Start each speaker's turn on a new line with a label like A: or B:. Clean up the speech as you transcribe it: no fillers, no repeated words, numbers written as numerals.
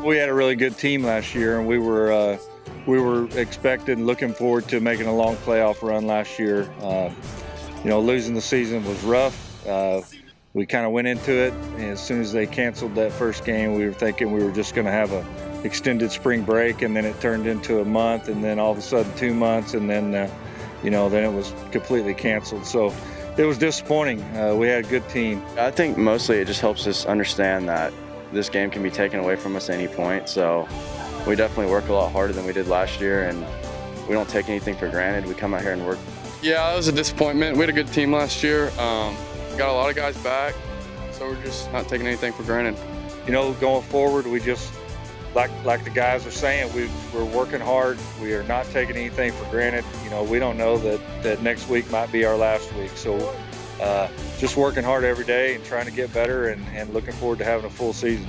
A: We had a really good team last year, and we were expected and looking forward to making a long playoff run last year. Losing the season was rough. We kind of went into it, and as soon as they canceled that first game, we were thinking we were just going to have an extended spring break, and then it turned into a month, and then all of a sudden 2 months, and then then it was completely canceled. So it was disappointing. We had a good team.
B: I think mostly it just helps us understand that this game can be taken away from us at any point. So we definitely work a lot harder than we did last year, and we don't take anything for granted. We come out here and work.
C: Yeah, it was a disappointment. We had a good team last year. Got a lot of guys back, so we're just not taking anything for granted.
A: Going forward, we just, like the guys are saying, we're working hard. We are not taking anything for granted. We don't know that next week might be our last week. So just working hard every day and trying to get better and looking forward to having a full season.